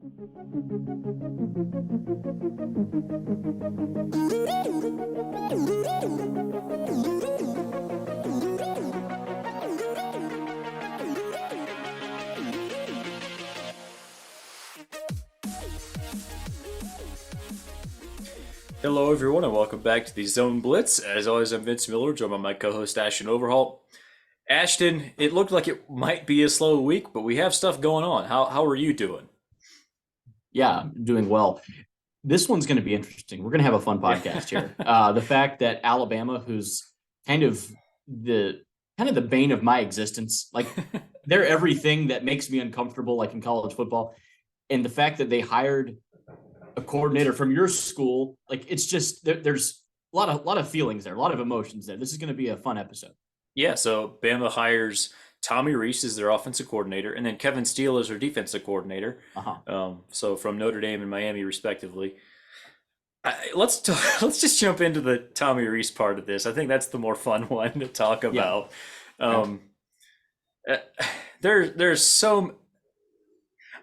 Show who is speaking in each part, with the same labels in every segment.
Speaker 1: Hello, everyone, and welcome back to the Zone Blitz. As always, I'm Vince Miller, joined by my co-host Ashton Overhaul. Ashton, it looked like it might be a slow week, but we have stuff going on. How are you doing?
Speaker 2: Yeah, doing well. This one's going to be interesting. We're going to have a fun podcast here. The fact that Alabama, who's kind of the bane of my existence, like they're everything that makes me uncomfortable, like in college football, and the fact that they hired a coordinator from your school, like it's just there's a lot of feelings there, a lot of emotions there. This is going to be a fun episode.
Speaker 1: Yeah, so Bama hires Tommy Rees as their offensive coordinator, and then Kevin Steele as their defensive coordinator. So from Notre Dame and Miami, respectively. Let's just jump into the Tommy Rees part of this. I think that's the more fun one to talk about. There's so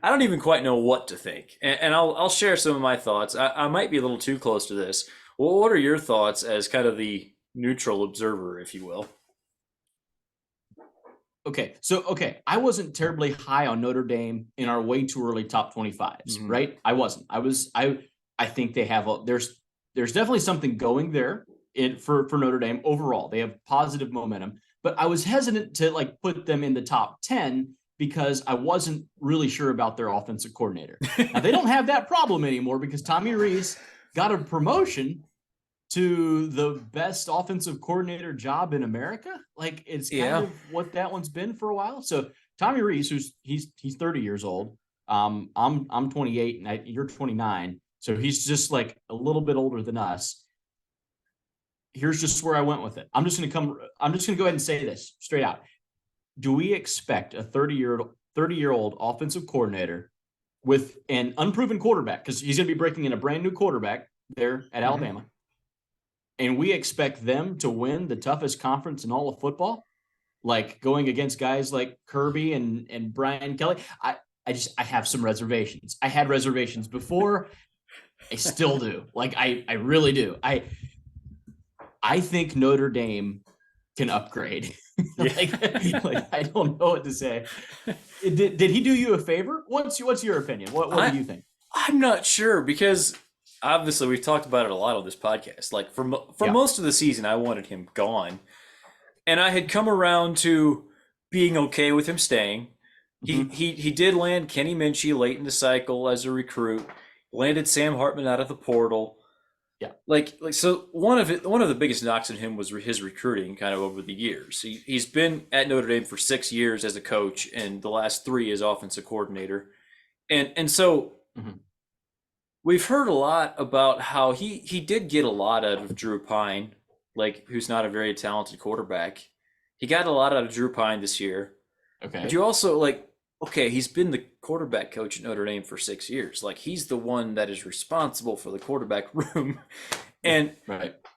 Speaker 1: I don't even quite know what to think, and I'll share some of my thoughts. I might be a little too close to this. Well, what are your thoughts as kind of the neutral observer, if you will?
Speaker 2: Okay, I wasn't terribly high on Notre Dame in our way too early top 25s, right? I wasn't. I think they have there's definitely something going there for Notre Dame overall. They have positive momentum, but I was hesitant to like put them in the top 10 because I wasn't really sure about their offensive coordinator. Now they don't have that problem anymore because Tommy Rees got a promotion to the best offensive coordinator job in America. Like it's kind of what that one's been for a while. So Tommy Rees, he's 30 years old. I'm 28 and you're 29. So he's just like a little bit older than us. Here's just where I went with it. I'm just going to go ahead and say this straight out. Do we expect a 30-year-old offensive coordinator with an unproven quarterback? Because he's going to be breaking in a brand new quarterback there at Alabama. And we expect them to win the toughest conference in all of football, like going against guys like Kirby and Brian Kelly. I have some reservations. I had reservations before. I still do. Like I really do. I think Notre Dame can upgrade. like I don't know what to say. Did he do you a favor? What's your opinion? What do you think?
Speaker 1: I'm not sure because obviously we've talked about it a lot on this podcast. Like for most of the season, I wanted him gone, and I had come around to being okay with him staying. He did land Kenny Minchie late in the cycle as a recruit. Landed Sam Hartman out of the portal. Yeah, so one of the biggest knocks on him was his recruiting, kind of over the years. He's been at Notre Dame for 6 years as a coach, and the last 3 as offensive coordinator, and so we've heard a lot about how he did get a lot out of Drew Pine, like who's not a very talented quarterback. He got a lot out of Drew Pine this year. Okay, but you also he's been the quarterback coach at Notre Dame for 6 years. Like he's the one that is responsible for the quarterback room. And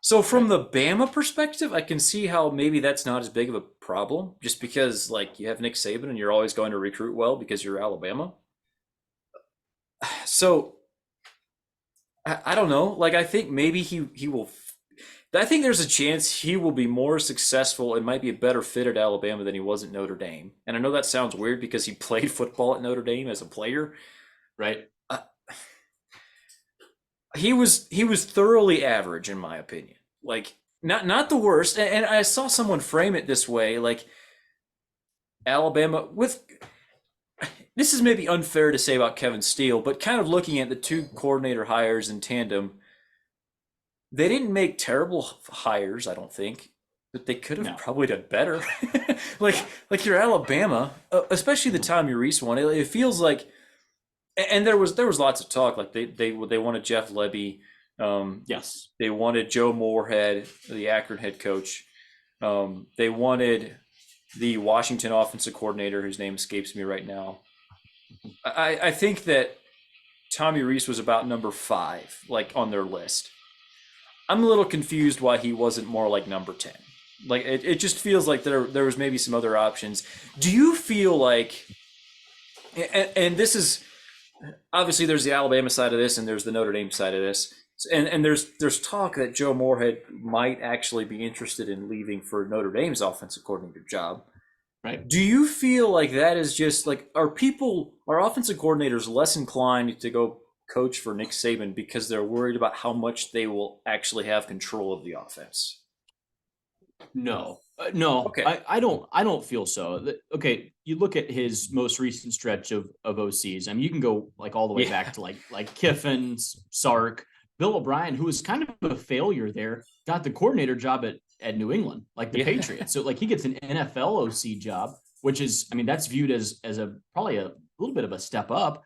Speaker 1: so from the Bama perspective, I can see how maybe that's not as big of a problem just because like you have Nick Saban and you're always going to recruit well because you're Alabama. So I don't know. Like I think maybe he will. I think there's a chance he will be more successful and might be a better fit at Alabama than he was at Notre Dame. And I know that sounds weird because he played football at Notre Dame as a player, right? He was thoroughly average in my opinion. Like not the worst. And I saw someone frame it this way, like Alabama with. This is maybe unfair to say about Kevin Steele, but kind of looking at the two coordinator hires in tandem. They didn't make terrible hires, I don't think, but they could have probably done better. like you're Alabama, especially the Tommy Rees one. It feels like, and there was lots of talk. Like they wanted Jeff Lebby, yes, they wanted Joe Moorhead, the Akron head coach. They wanted the Washington offensive coordinator, whose name escapes me right now. I think that Tommy Rees was about number 5, like on their list. I'm a little confused why he wasn't more like number 10. Like it just feels like there was maybe some other options. Do you feel like, and this is obviously there's the Alabama side of this and there's the Notre Dame side of this. And there's talk that Joe Moorhead might actually be interested in leaving for Notre Dame's offensive coordinator job.
Speaker 2: Right.
Speaker 1: Do you feel like that is just like, are offensive coordinators less inclined to go coach for Nick Saban because they're worried about how much they will actually have control of the offense?
Speaker 2: No, no,
Speaker 1: Okay.
Speaker 2: I don't feel so. Okay, you look at his most recent stretch of OCs. I mean, you can go like all the way
Speaker 1: Yeah.
Speaker 2: back to like Kiffin, Sark, Bill O'Brien, who was kind of a failure there, got the coordinator job at New England, like the
Speaker 1: Yeah.
Speaker 2: Patriots. So like he gets an NFL OC job, which is, I mean, that's viewed as a probably a little bit of a step up.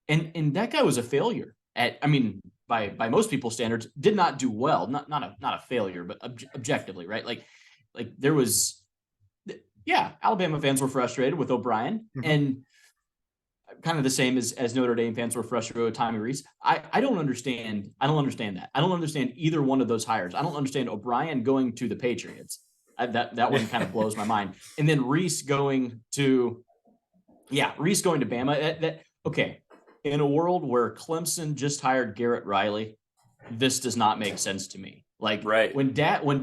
Speaker 2: And that guy was a failure at, I mean, by most people's standards, did not do well. Not a failure, but objectively, right? Like there was, yeah, Alabama fans were frustrated with O'Brien, and kind of the same as Notre Dame fans were frustrated with Tommy Rees. I don't understand. I don't understand that. I don't understand either one of those hires. I don't understand O'Brien going to the Patriots. That one kind of blows my mind. And then Rees going to Bama. Okay. In a world where Clemson just hired Garrett Riley, this does not make sense to me. Like
Speaker 1: Right.
Speaker 2: when Dabo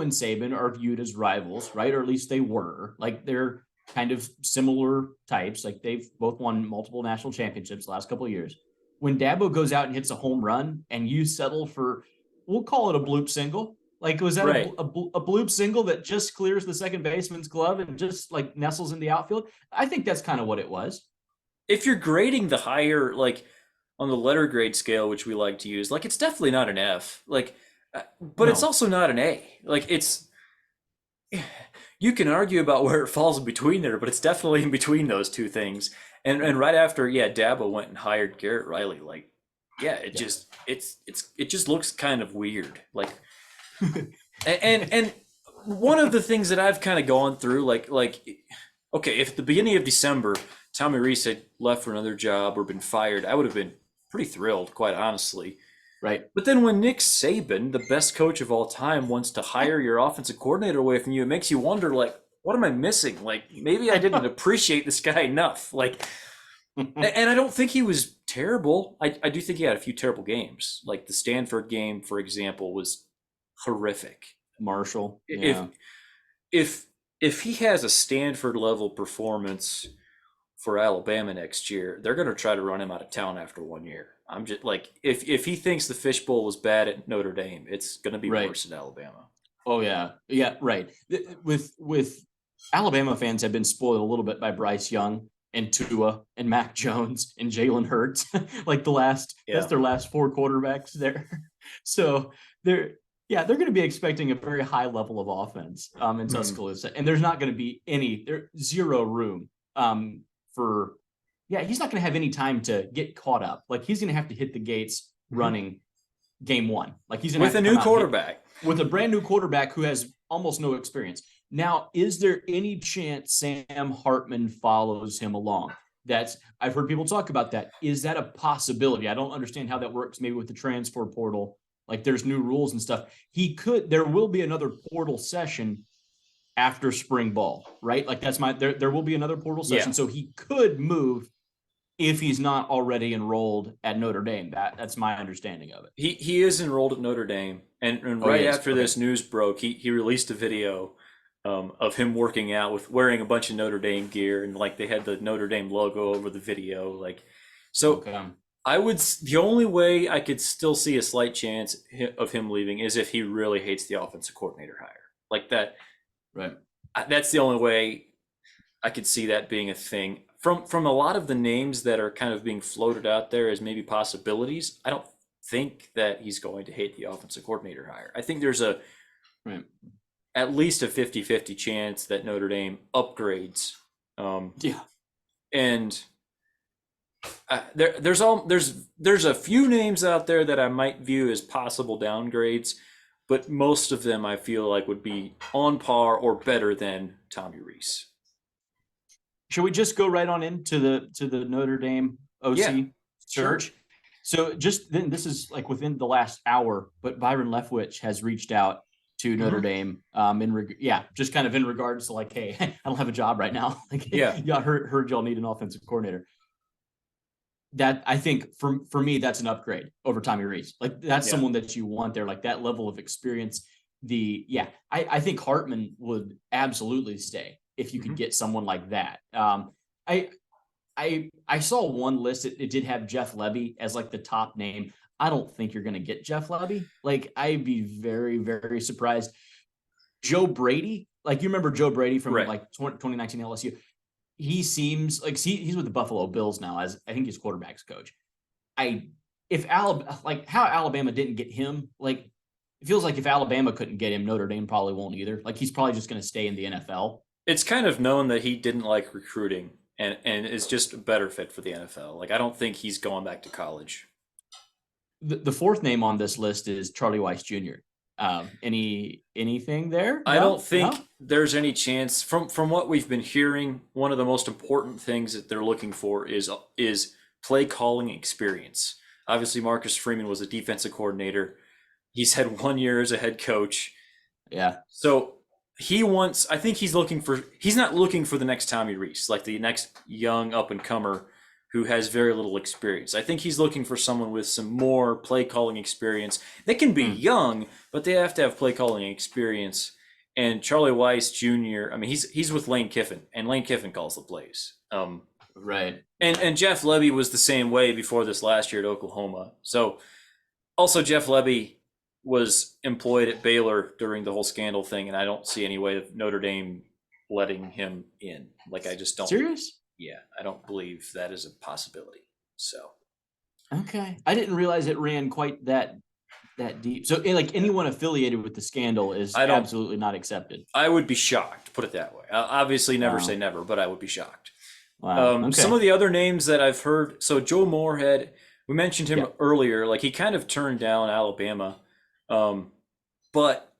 Speaker 2: and Saban are viewed as rivals, right? Or at least they were. Like they're kind of similar types. Like they've both won multiple national championships the last couple of years. When Dabo goes out and hits a home run and you settle for, we'll call it a bloop single. Like, was that
Speaker 1: Right.
Speaker 2: a bloop single that just clears the second baseman's glove and just like nestles in the outfield? I think that's kind of what it was.
Speaker 1: If you're grading the higher, like on the letter grade scale, which we like to use, like it's definitely not an F. Like, but it's
Speaker 2: No.
Speaker 1: also not an A. Like it's, you can argue about where it falls in between there, but it's definitely in between those two things. And right after, yeah, Dabo went and hired Garrett Riley. Like, yeah, it just it just looks kind of weird. Like, and one of the things that I've kind of gone through, like, okay, if at the beginning of December Tommy Rees had left for another job or been fired, I would have been pretty thrilled, quite honestly.
Speaker 2: Right.
Speaker 1: But then when Nick Saban, the best coach of all time, wants to hire your offensive coordinator away from you, it makes you wonder, like, what am I missing? Like, maybe I didn't appreciate this guy enough. Like, and I don't think he was terrible. I do think he had a few terrible games. Like the Stanford game, for example, was horrific.
Speaker 2: Marshall.
Speaker 1: If
Speaker 2: Yeah.
Speaker 1: if he has a Stanford level performance for Alabama next year, they're going to try to run him out of town after 1 year. I'm just like, if he thinks the fishbowl was bad at Notre Dame, it's going to be
Speaker 2: Right.
Speaker 1: worse at Alabama.
Speaker 2: Oh yeah. Yeah, right. With Alabama fans have been spoiled a little bit by Bryce Young and Tua and Mac Jones and Jalen Hurts. Like that's their last four quarterbacks there. So they're going to be expecting a very high level of offense in Tuscaloosa. And there's not going to be zero room for he's not going to have any time to get caught up. Like he's going to have to hit the gates running game one. Like he's going
Speaker 1: with a new quarterback.
Speaker 2: With a brand new quarterback who has almost no experience. Now, is there any chance Sam Hartman follows him along? I've heard people talk about that. Is that a possibility? I don't understand how that works. Maybe with the transfer portal, like there's new rules and stuff. There will be another portal session after spring ball, right? Like there will be another portal session.
Speaker 1: Yeah.
Speaker 2: So he could move if he's not already enrolled at Notre Dame. That's my understanding of it.
Speaker 1: He is enrolled at Notre Dame, and right after this news broke, he released a video of him working out with wearing a bunch of Notre Dame gear, and like they had the Notre Dame logo over the video. Like, so the only way I could still see a slight chance of him leaving is if he really hates the offensive coordinator hire, like that.
Speaker 2: Right.
Speaker 1: That's the only way I could see that being a thing. From a lot of the names that are kind of being floated out there as maybe possibilities, I don't think that he's going to hate the offensive coordinator hire. I think there's at least a 50-50 chance that Notre Dame upgrades. And there's a few names out there that I might view as possible downgrades, but most of them I feel like would be on par or better than Tommy Rees.
Speaker 2: Should we just go right on into the Notre Dame OC search?
Speaker 1: Sure.
Speaker 2: So just then, this is like within the last hour, but Byron Leftwich has reached out to Notre Dame just kind of in regards to like, hey, I don't have a job right now. Like, heard y'all need an offensive coordinator. that I think for me, that's an upgrade over Tommy Rees. Like that's
Speaker 1: Yeah.
Speaker 2: someone that you want there, like that level of experience. I think Hartman would absolutely stay if you could get someone like that. I saw one list. It did have Jeff Lebby as like the top name. I don't think you're going to get Jeff Lebby. Like I'd be very, very surprised. Joe Brady, like you remember Joe Brady from
Speaker 1: Right.
Speaker 2: like 2019 LSU. He seems like he's with the Buffalo Bills now as I think he's quarterback's coach. If Alabama, like how Alabama didn't get him, like it feels like if Alabama couldn't get him, Notre Dame probably won't either. Like he's probably just going to stay in the NFL.
Speaker 1: It's kind of known that he didn't like recruiting and is just a better fit for the NFL. Like I don't think he's going back to college.
Speaker 2: The fourth name on this list is Charlie Weiss Jr. Anything there?
Speaker 1: I don't think there's any chance from what we've been hearing. One of the most important things that they're looking for is play calling experience. Obviously, Marcus Freeman was a defensive coordinator. He's had 1 year as a head coach.
Speaker 2: Yeah.
Speaker 1: So I think he's not looking for the next Tommy Rees, like the next young up and comer who has very little experience. I think he's looking for someone with some more play calling experience. They can be young, but they have to have play calling experience. And Charlie Weiss Jr., I mean, he's with Lane Kiffin, and Lane Kiffin calls the plays.
Speaker 2: Right.
Speaker 1: And Jeff Lebby was the same way before this last year at Oklahoma. So also Jeff Lebby was employed at Baylor during the whole scandal thing, and I don't see any way of Notre Dame letting him in. Like I just don't.
Speaker 2: Serious?
Speaker 1: Yeah, I don't believe that is a possibility. So.
Speaker 2: Okay, I didn't realize it ran quite that deep. So, like anyone affiliated with the scandal is absolutely not accepted.
Speaker 1: I would be shocked. Put it that way. Obviously, never say never, but I would be shocked.
Speaker 2: Wow. Okay.
Speaker 1: Some of the other names that I've heard. So Joe Moorhead, we mentioned him earlier. Like he kind of turned down Alabama, but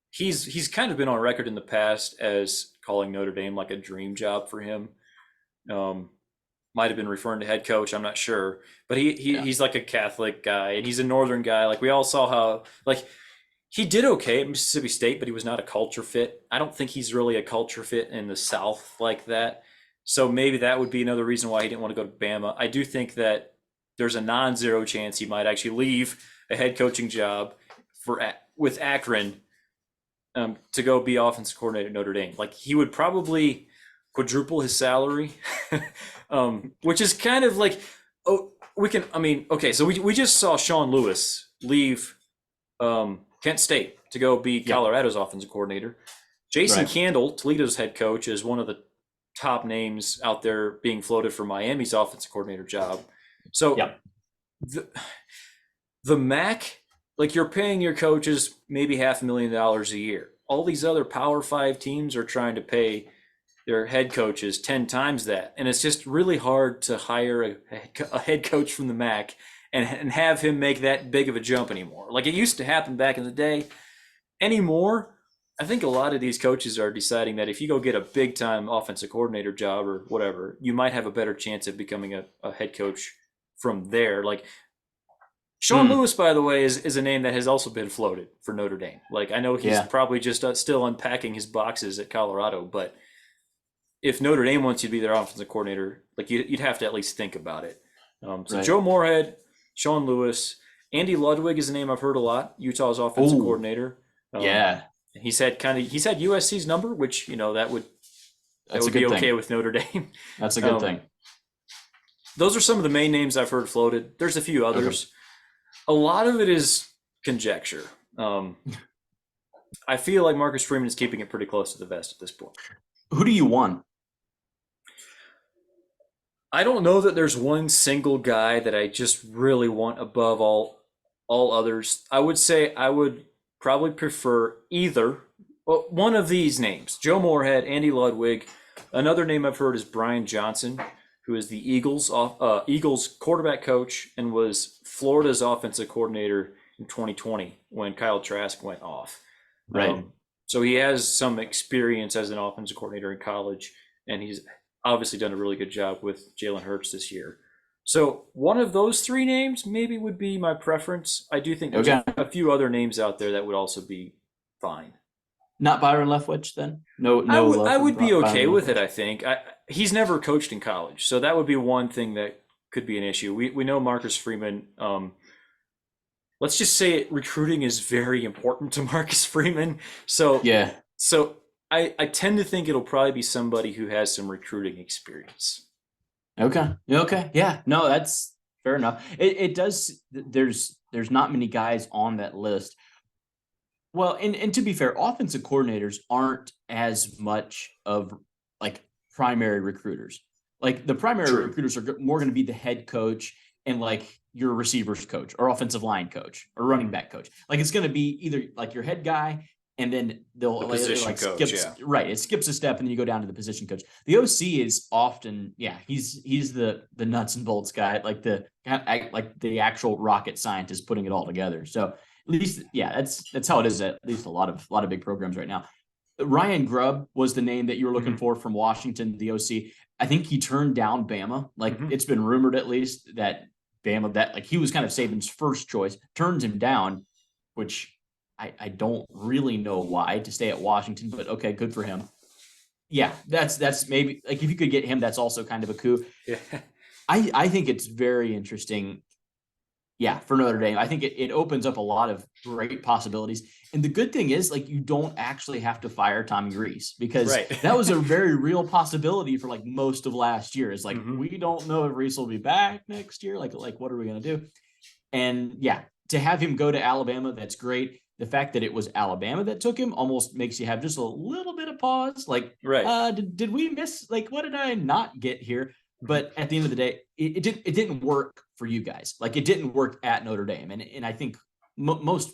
Speaker 1: he's kind of been on record in the past as calling Notre Dame like a dream job for him. Might have been referring to head coach. I'm not sure, but he's like a Catholic guy and he's a Northern guy. Like we all saw how like he did okay at Mississippi State, but he was not a culture fit. I don't think he's really a culture fit in the South like that. So maybe that would be another reason why he didn't want to go to Bama. I do think that there's a non-zero chance he might actually leave a head coaching job with Akron to go be offensive coordinator at Notre Dame. Like he would probably quadruple his salary, which is kind of like, so we just saw Sean Lewis leave Kent State to go be Colorado's offensive coordinator. Jason Candle, Toledo's head coach, is one of the top names out there being floated for Miami's offensive coordinator job. So the MAC, like you're paying your coaches maybe $500,000 a year. All these other Power 5 teams are trying to pay their head coaches 10 times that. And it's just really hard to hire a head coach from the MAC and have him make that big of a jump anymore. Like it used to happen back in the day. Anymore, I think a lot of these coaches are deciding that if you go get a big time offensive coordinator job or whatever, you might have a better chance of becoming a head coach from there. Like Sean Lewis, by the way, is a name that has also been floated for Notre Dame. Like I know he's probably just still unpacking his boxes at Colorado, but if Notre Dame wants you to be their offensive coordinator, like you'd have to at least think about it. Joe Moorhead, Sean Lewis, Andy Ludwig is a name I've heard a lot. Utah's offensive coordinator. He's had USC's number, which that would be okay with Notre Dame.
Speaker 2: That's a good thing.
Speaker 1: Those are some of the main names I've heard floated. There's a few others. Okay. A lot of it is conjecture. I feel like Marcus Freeman is keeping it pretty close to the vest at this point.
Speaker 2: Who do you want?
Speaker 1: I don't know that there's one single guy that I just really want above all others. I would say I would probably prefer either one of these names: Joe Moorhead, Andy Ludwig. Another name I've heard is Brian Johnson, who is the Eagles quarterback coach and was Florida's offensive coordinator in 2020 when Kyle Trask went off.
Speaker 2: Right.
Speaker 1: So he has some experience as an offensive coordinator in college, and he's obviously done a really good job with Jalen Hurts this year. So one of those three names maybe would be my preference. I do think there's a few other names out there that would also be fine.
Speaker 2: Not Byron Leftwich then? No.
Speaker 1: I would be okay with it. I think he's never coached in college, so that would be one thing that could be an issue. We know Marcus Freeman. Let's just say recruiting is very important to Marcus Freeman. So
Speaker 2: Yeah.
Speaker 1: so I tend to think it'll probably be somebody who has some recruiting experience.
Speaker 2: Okay. Okay. Yeah. No, that's fair enough. It does. There's not many guys on that list. Well, and to be fair, offensive coordinators aren't as much of like primary recruiters. Like the primary
Speaker 1: True.
Speaker 2: recruiters are more going to be the head coach and like your receivers coach or offensive line coach or running back coach. Like it's going to be either like your head guy and then they'll
Speaker 1: The position
Speaker 2: like
Speaker 1: coach,
Speaker 2: skips
Speaker 1: yeah.
Speaker 2: right. It skips a step and then you go down to the position coach. The OC is often, yeah, he's the nuts and bolts guy, like the actual rocket scientist putting it all together. So at least, yeah, that's how it is at least a lot of big programs right now. Ryan Grubb was the name that you were looking for from Washington, the OC. I think he turned down Bama. Like it's been rumored at least that Bama, that like he was kind of Saban's first choice, turns him down, which I don't really know why to stay at Washington, but okay, good for him. Yeah, that's maybe like if you could get him, that's also kind of a coup.
Speaker 1: Yeah.
Speaker 2: I think it's very interesting. Yeah, for Notre Dame. I think it opens up a lot of great possibilities. And the good thing is, like, you don't actually have to fire Tommy Rees because that was a very real possibility for like most of last year. Is like, we don't know if Rees will be back next year. Like what are we going to do? And yeah, to have him go to Alabama, that's great. The fact that it was Alabama that took him almost makes you have just a little bit of pause. Like, did we miss? Like, what did I not get here? But at the end of the day, it didn't work for you guys. Like it didn't work at Notre Dame, and I think most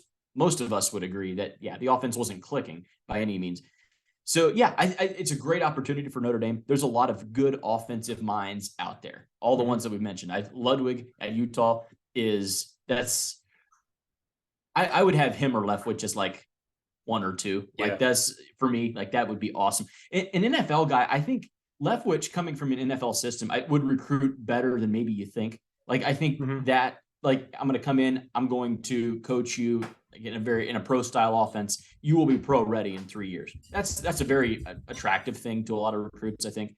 Speaker 2: of us would agree that yeah, the offense wasn't clicking by any means. So yeah, it's a great opportunity for Notre Dame. There's a lot of good offensive minds out there. All the ones that we've mentioned. Ludwig at Utah I would have him or Leftwich as like one or two. Like that's for me, like that would be awesome. An NFL guy, I think Leftwich coming from an NFL system, I would recruit better than maybe you think. Like I think that like I'm going to come in, I'm going to coach you in a pro style offense. You will be pro ready in 3 years. That's a very attractive thing to a lot of recruits, I think.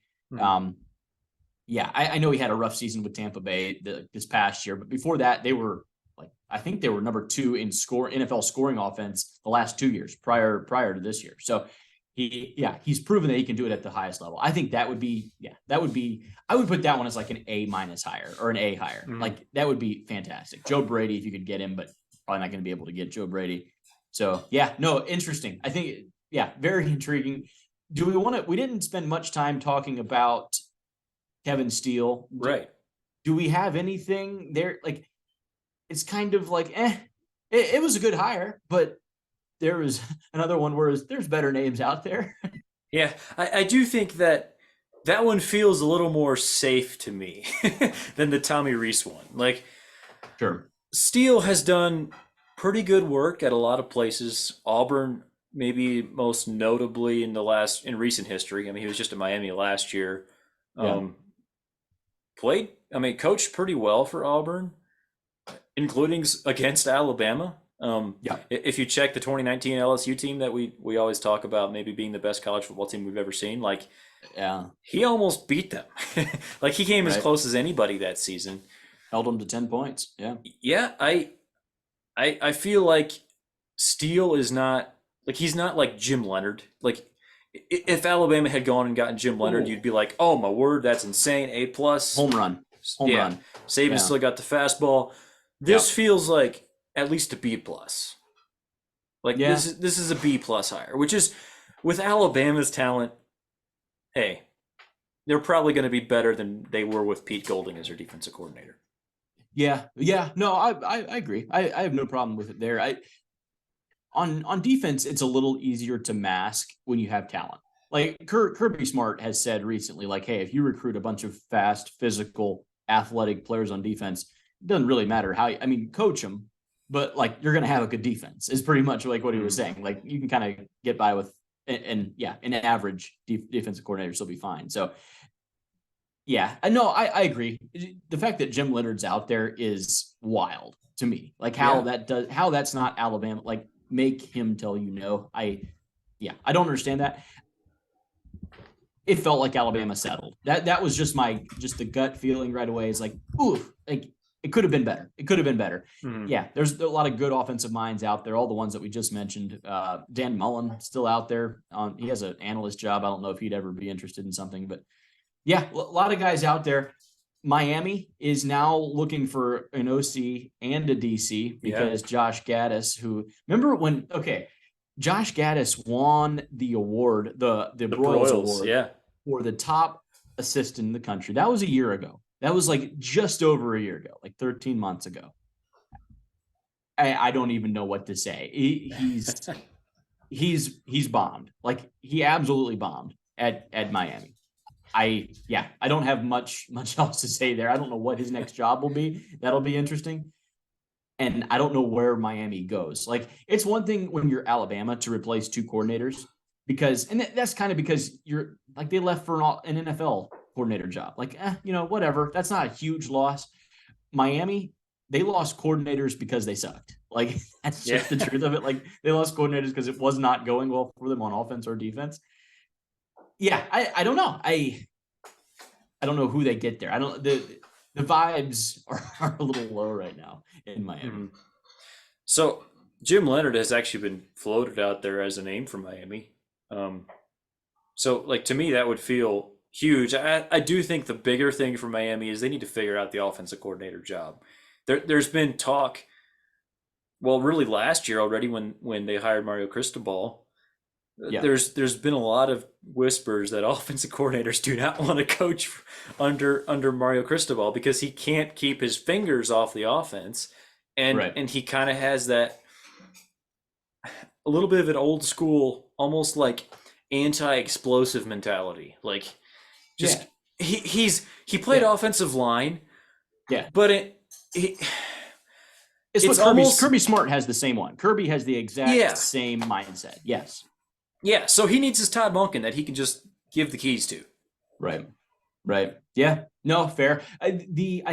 Speaker 2: Yeah, I know he had a rough season with Tampa Bay this past year, but before that, they were like I think they were number 2 in NFL scoring offense the last 2 years prior to this year. So he's proven that he can do it at the highest level. I think I would put that one as like an A- higher or an A higher. Like that would be fantastic. Joe Brady, if you could get him, but probably not going to be able to get Joe Brady. So yeah, no, interesting. I think, yeah, very intriguing. We didn't spend much time talking about Kevin Steele.
Speaker 1: Right.
Speaker 2: Do we have anything there? Like, it's kind of like, it was a good hire, but there was another one where there's better names out there.
Speaker 1: Yeah, I do think that one feels a little more safe to me than the Tommy Rees one. Like,
Speaker 2: sure,
Speaker 1: Steele has done pretty good work at a lot of places. Auburn, maybe most notably in recent history. I mean, he was just at Miami last year. Coached pretty well for Auburn, including against Alabama. If you check the 2019 LSU team that we always talk about maybe being the best college football team we've ever seen, like he almost beat them. Like he came as close as anybody that season.
Speaker 2: Held them to 10 points.
Speaker 1: Yeah, I feel like Steele is not like he's not like Jim Leonard. Like if Alabama had gone and gotten Jim Leonard, you'd be like, oh my word, that's insane. A+.
Speaker 2: Home run.
Speaker 1: Saban still got the fastball. This feels like at least a B+. Like this is a B+ hire, which is with Alabama's talent. Hey, they're probably going to be better than they were with Pete Golding as their defensive coordinator.
Speaker 2: Yeah. No, I agree. I have no problem with it there. On defense, it's a little easier to mask when you have talent. Like Kirby Smart has said recently, like, hey, if you recruit a bunch of fast, physical, athletic players on defense, it doesn't really matter how. I mean, coach them, but like you're going to have a good defense. Is pretty much like what he was saying. Like you can kind of get by with, an average defensive coordinator still be fine. So. Yeah, no, I agree. The fact that Jim Leonard's out there is wild to me. Like how that's not Alabama. Like make him tell you no. I don't understand that. it felt like Alabama settled. That was just the gut feeling right away. Is like, ooh, like it could have been better. It could have been better.
Speaker 1: Mhm.
Speaker 2: Yeah, there's a lot of good offensive minds out there. All the ones that we just mentioned. Dan Mullen still out there. He has an analyst job. I don't know if he'd ever be interested in something, but yeah, a lot of guys out there. Miami is now looking for an OC and a DC because Josh Gaddis, who remember when Josh Gaddis won the award, the Broyles Award for the top assistant in the country. That was a year ago. That was like just over a year ago, like 13 months ago. I don't even know what to say. He's bombed. Like he absolutely bombed at Miami. I don't have much else to say there. I don't know what his next job will be. That'll be interesting. And I don't know where Miami goes. Like it's one thing when you're Alabama to replace two coordinators and that's kind of because you're like they left for an NFL coordinator job. Like, whatever. That's not a huge loss. Miami, they lost coordinators because they sucked. Like that's just the truth of it. Like they lost coordinators because it was not going well for them on offense or defense. Yeah, I don't know. I don't know who they get there. The vibes are a little low right now in Miami.
Speaker 1: Mm-hmm. So Jim Leonard has actually been floated out there as a name for Miami. So like to me that would feel huge. I do think the bigger thing for Miami is they need to figure out the offensive coordinator job. There's been talk, well, really last year already when they hired Mario Cristobal. Yeah. There's been a lot of whispers that offensive coordinators do not want to coach under Mario Cristobal because he can't keep his fingers off the offense, and he kind of has that a little bit of an old school, almost like anti-explosive mentality. Like just he played offensive line, but
Speaker 2: it's what Kirby Smart has the same one. Kirby has the exact same mindset. Yes.
Speaker 1: Yeah, so he needs his Todd Monken that he can just give the keys to.
Speaker 2: Right. Yeah, no, fair. I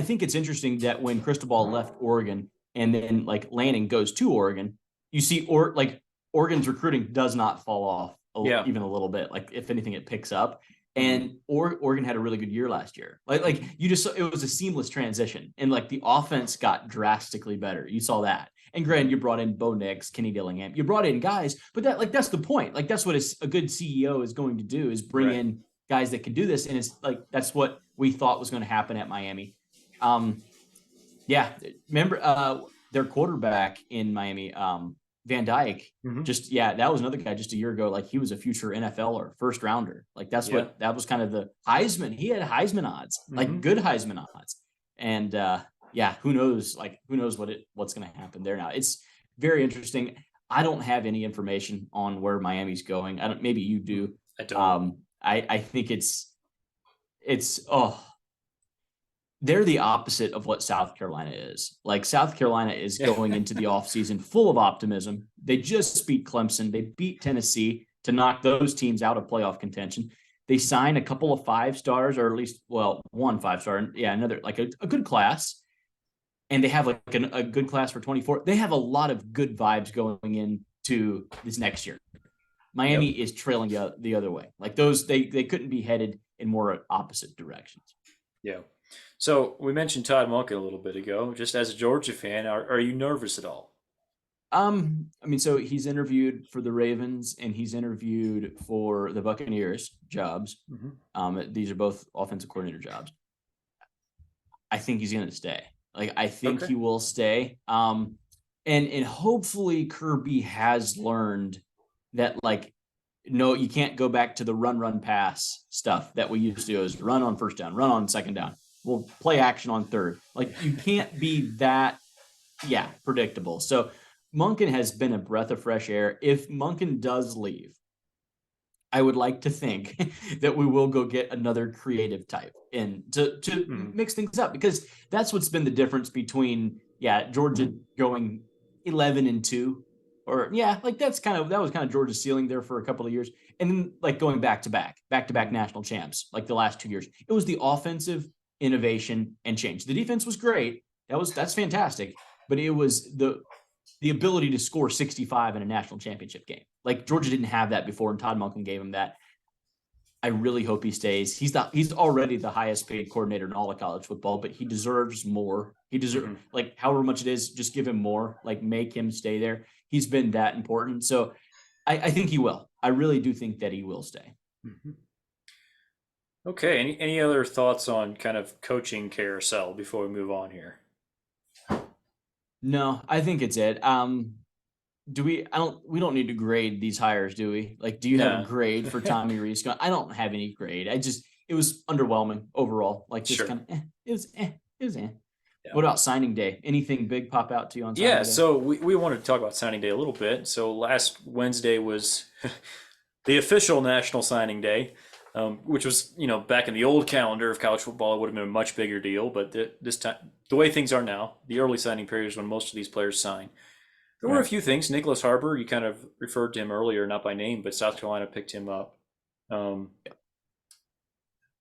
Speaker 2: think it's interesting that when Cristobal left Oregon and then like Lanning goes to Oregon, you see Oregon's recruiting does not fall off even a little bit. Like if anything, it picks up. And Oregon had a really good year last year. Like it was a seamless transition, and like the offense got drastically better. You saw that. And granted, you brought in Bo Nix, Kenny Dillingham. You brought in guys, but that's the point. Like that's what a good CEO is going to do is bring in guys that can do this. And it's like that's what we thought was going to happen at Miami. Remember their quarterback in Miami, Van Dyke. That was another guy just a year ago. Like he was a future NFL or first rounder. Like that was kind of the Heisman. He had Heisman odds, like good Heisman odds. And who knows what's going to happen there now. It's very interesting. I don't have any information on where Miami's going. Maybe you do.
Speaker 1: I don't.
Speaker 2: I think they're the opposite of what South Carolina is. Like South Carolina is going into the offseason full of optimism. They just beat Clemson. They beat Tennessee to knock those teams out of playoff contention. They sign a couple of 5-stars, or at least, one 5-star. Another, like a good class. And they have like a good class for 24. They have a lot of good vibes going into this next year. Miami is trailing the other way. Like those, they couldn't be headed in more opposite directions.
Speaker 1: Yeah. So we mentioned Todd Monken a little bit ago. Just as a Georgia fan, are you nervous at all?
Speaker 2: So he's interviewed for the Ravens and he's interviewed for the Buccaneers jobs. These are both offensive coordinator jobs. I think he's going to stay. Like, I think he will stay. And hopefully Kirby has learned that, like, no, you can't go back to the run, pass stuff that we used to do, is run on first down, run on second down. We'll play action on third. Like, you can't be that, predictable. So Monken has been a breath of fresh air. If Monken does leave, I would like to think that we will go get another creative type in to mix things up, because that's what's been the difference between, Georgia going 11-2, or that was kind of Georgia's ceiling there for a couple of years. And then like going back to back national champs, like the last 2 years, it was the offensive innovation and change. The defense was great. That's fantastic. But it was the ability to score 65 in a national championship game. Like Georgia didn't have that before, and Todd Monken gave him that. I really hope he stays. He's already the highest paid coordinator in all of college football, but he deserves more. He deserves like however much it is, just give him more, like make him stay there. He's been that important. So I think he will. I really do think that he will stay.
Speaker 1: Mm-hmm. Okay. Any other thoughts on kind of coaching carousel before we move on here?
Speaker 2: No, I think it's it. We don't need to grade these hires, do we? Like, do you have a
Speaker 1: No.
Speaker 2: grade for Tommy Rees? I don't have any grade. It was underwhelming overall. Like just
Speaker 1: Sure.
Speaker 2: kind of, it was.
Speaker 1: Yeah.
Speaker 2: What about signing day? Anything big pop out to you on signing
Speaker 1: Yeah,
Speaker 2: day?
Speaker 1: so we wanted to talk about signing day a little bit. So last Wednesday was the official national signing day, which was, back in the old calendar of college football, it would have been a much bigger deal. But this time, the way things are now, the early signing period is when most of these players sign. There were a few things. Nicholas Harbor, you kind of referred to him earlier, not by name, but South Carolina picked him up. Jaden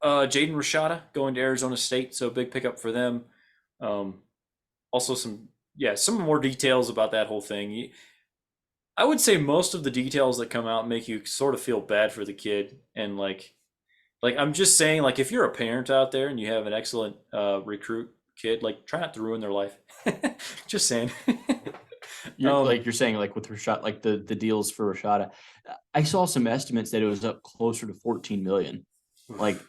Speaker 1: Rashada going to Arizona State, so big pickup for them. Also some more details about that whole thing. I would say most of the details that come out make you sort of feel bad for the kid, and like I'm just saying, like if you're a parent out there and you have an excellent recruit kid, like try not to ruin their life. Just saying.
Speaker 2: You're saying like with Rashad, like the deals for Rashada. I saw some estimates that it was up closer to 14 million. Like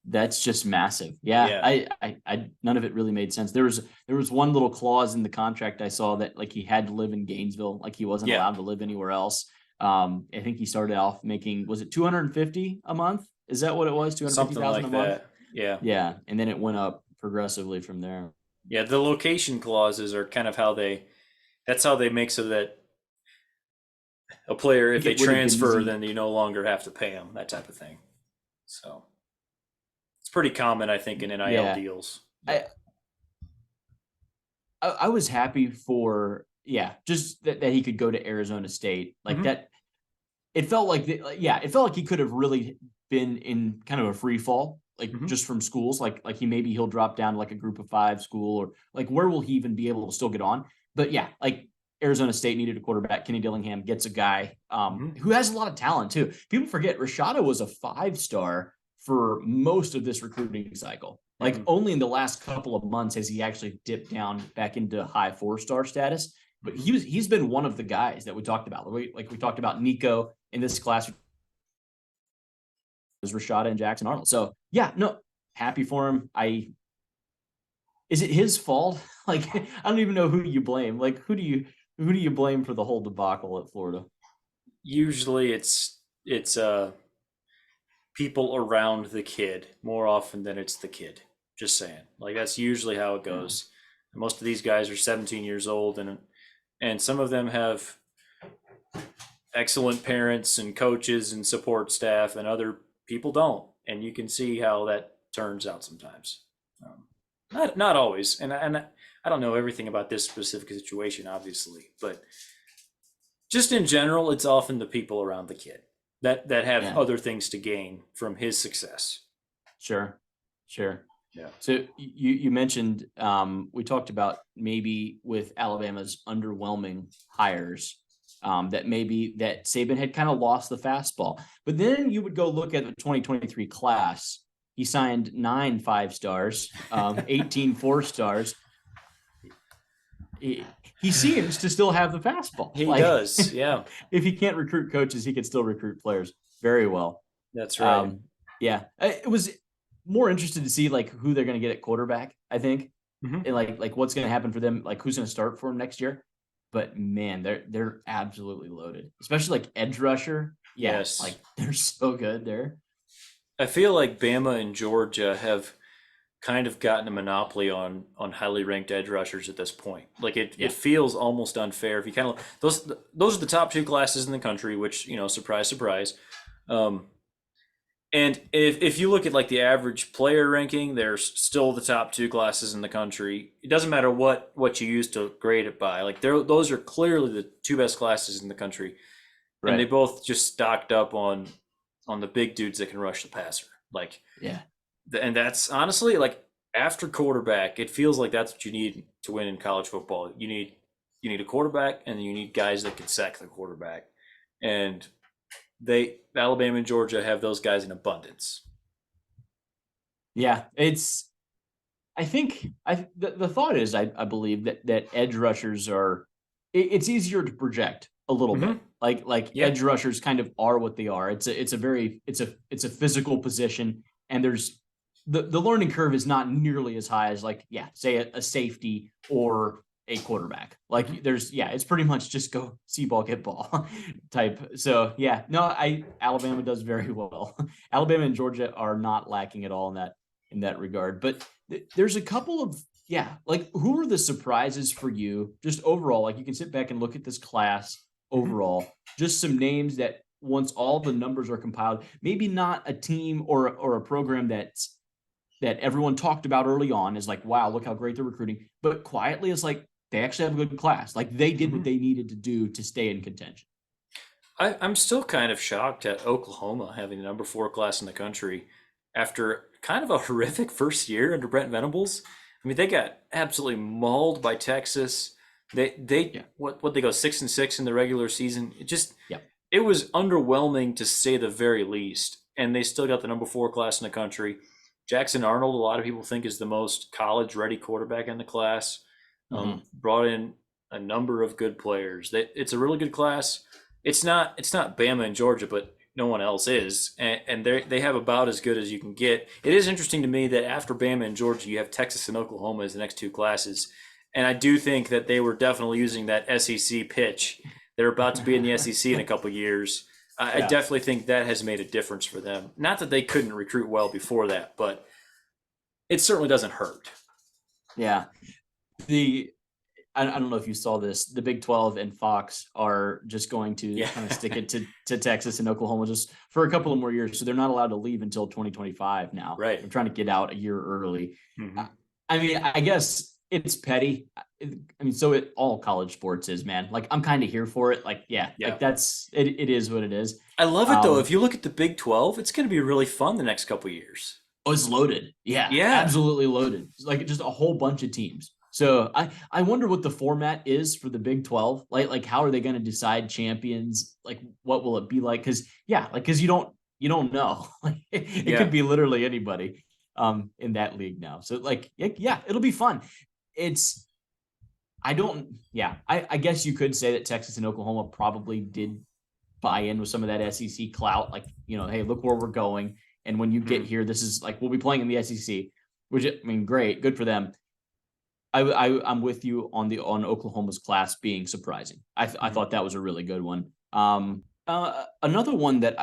Speaker 2: that's just massive. Yeah. I none of it really made sense. There was one little clause in the contract I saw that like he had to live in Gainesville, like he wasn't allowed to live anywhere else. I think he started off making, was it 250 a month? Is that what it was? 250,000 a month?
Speaker 1: That. Yeah.
Speaker 2: Yeah. And then it went up progressively from there.
Speaker 1: Yeah, the location clauses are kind of that's how they make so that a player, if they transfer, then you no longer have to pay them, that type of thing. So it's pretty common, I think, in NIL deals.
Speaker 2: I was happy for, just that he could go to Arizona State. Like that, it felt like he could have really been in kind of a free fall, like just from schools. Like he'll drop down to like a group of 5 school, or like where will he even be able to still get on? But like Arizona State needed a quarterback. Kenny Dillingham gets a guy who has a lot of talent too. People forget Rashada was a 5-star for most of this recruiting cycle. Like only in the last couple of months has he actually dipped down back into high 4-star status. But he's been one of the guys that we talked about. We talked about Nico in this class was Rashada and Jackson Arnold. So happy for him. Is it his fault? Like I don't even know who you blame. Like who do you blame for the whole debacle at Florida?
Speaker 1: Usually it's people around the kid more often than it's the kid. Just saying. Like that's usually how it goes. Most of these guys are 17 years old, and some of them have excellent parents and coaches and support staff, and other people don't. And you can see how that turns out sometimes. Not always, and I don't know everything about this specific situation, obviously, but just in general, it's often the people around the kid that have other things to gain from his success.
Speaker 2: Sure.
Speaker 1: Yeah.
Speaker 2: So you mentioned we talked about maybe with Alabama's underwhelming hires that maybe that Saban had kind of lost the fastball, but then you would go look at the 2023 class. He signed 9 5-stars, 18 4-stars. He seems to still have the fastball.
Speaker 1: He does, yeah.
Speaker 2: If he can't recruit coaches, he can still recruit players very well.
Speaker 1: That's right.
Speaker 2: It was more interested to see like who they're going to get at quarterback, I think, and like what's going to happen for them, like who's going to start for them next year. But man, they're absolutely loaded, especially like edge rusher.
Speaker 1: Yes,
Speaker 2: like they're so good there.
Speaker 1: I feel like Bama and Georgia have kind of gotten a monopoly on highly ranked edge rushers at this point. Like it feels almost unfair if you kind of those are the top 2 classes in the country, which surprise surprise. And if you look at like the average player ranking, they're still the top 2 classes in the country. It doesn't matter what you use to grade it by. Like those are clearly the 2 best classes in the country, and they both just stocked up on the big dudes that can rush the passer. Like and that's honestly like after quarterback, it feels like that's what you need to win in college football. You need a quarterback, and you need guys that can sack the quarterback. And Alabama and Georgia have those guys in abundance.
Speaker 2: Yeah, I think the thought is I believe that edge rushers are it's easier to project a little bit.
Speaker 1: Mm-hmm.
Speaker 2: Like
Speaker 1: Yeah.
Speaker 2: edge rushers kind of are what they are. It's a physical position, and there's the learning curve is not nearly as high as like say a safety or a quarterback. Like it's pretty much just go see ball, get ball type. So no, Alabama does very well. Alabama and Georgia are not lacking at all in that regard. But there's a couple of like who are the surprises for you just overall? Like you can sit back and look at this class overall, just some names that once all the numbers are compiled, maybe not a team or a program that everyone talked about early on is like, wow, look how great they're recruiting. But quietly, it's like they actually have a good class. Like they did what they needed to do to stay in contention.
Speaker 1: I'm still kind of shocked at Oklahoma having the number 4 class in the country after kind of a horrific first year under Brent Venables. I mean, they got absolutely mauled by Texas. What they go 6-6 in the regular season. It was underwhelming to say the very least. And they still got the number 4 class in the country. Jackson Arnold, a lot of people think is the most college-ready quarterback in the class. Brought in a number of good players. It's a really good class. It's not Bama and Georgia, but no one else is, and they have about as good as you can get. It is interesting to me that after Bama and Georgia, you have Texas and Oklahoma as the next 2 classes, and I do think that they were definitely using that SEC pitch. They're about to be in the SEC in a couple of years. I definitely think that has made a difference for them. Not that they couldn't recruit well before that, but it certainly doesn't hurt.
Speaker 2: Yeah. I don't know if you saw this. The Big 12 and Fox are just going to kind of stick it to Texas and Oklahoma just for a couple of more years. So they're not allowed to leave until 2025 now.
Speaker 1: Right.
Speaker 2: They're trying to get out a year early.
Speaker 1: Mm-hmm.
Speaker 2: I mean, I guess it's petty. I mean, so all college sports is, man. Like, I'm kind of here for it. Like, like that's it. It is what it is.
Speaker 1: I love it though. If you look at the Big 12, it's going to be really fun the next couple of years.
Speaker 2: Oh, it's loaded. Yeah, absolutely loaded. It's like just a whole bunch of teams. So I wonder what the format is for the Big 12. Like how are they going to decide champions? Like what will it be like? Because you don't know. Like it could be literally anybody in that league now. So it'll be fun. I guess you could say that Texas and Oklahoma probably did buy in with some of that SEC clout. Like, hey, look where we're going. And when you get here, this is like we'll be playing in the SEC, which I mean, great, good for them. I'm with you on Oklahoma's class being surprising. I thought that was a really good one. Another one that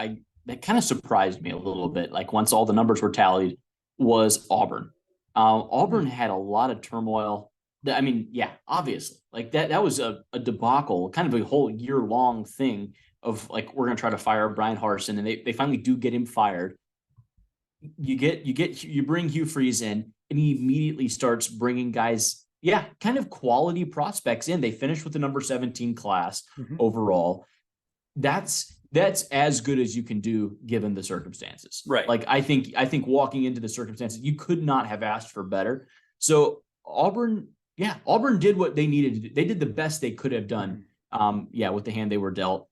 Speaker 2: kind of surprised me a little bit, like once all the numbers were tallied, was Auburn. Auburn had a lot of turmoil. Obviously, like that was a debacle, kind of a whole year-long thing of like we're gonna try to fire Brian Harsin, and they finally do get him fired. You bring Hugh Freeze in, and he immediately starts bringing guys, kind of quality prospects in. They finished with the number 17 class overall. That's as good as you can do given the circumstances.
Speaker 1: Right.
Speaker 2: Like I think walking into the circumstances, you could not have asked for better. So Auburn did what they needed to do. They did the best they could have done. With the hand they were dealt.